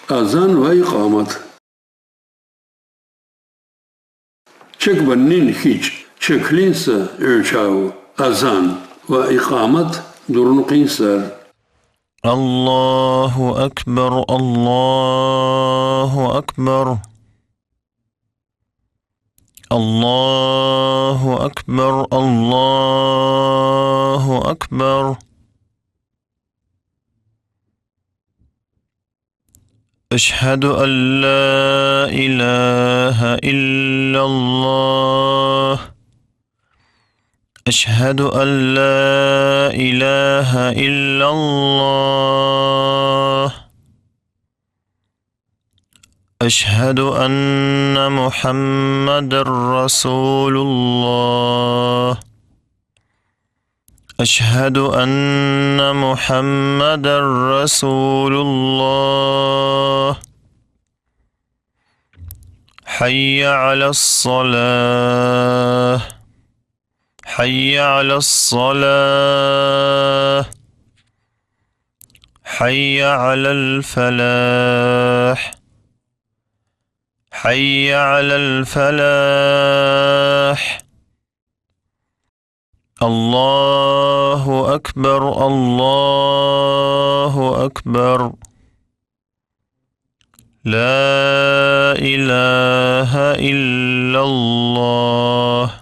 azan ve ikamet. Çekbenin hiç, çeklinse ölçav, azan ve ikamet durnuqinser. الله أكبر الله أكبر الله أكبر الله أكبر أشهد أن لا إله إلا الله أشهد أن لا إله إلا الله أشهد أن محمد رسول الله أشهد أن محمد رسول الله حي على الصلاة حي على الصلاة حي على الفلاح حي على الفلاح الله أكبر الله أكبر لا إله إلا الله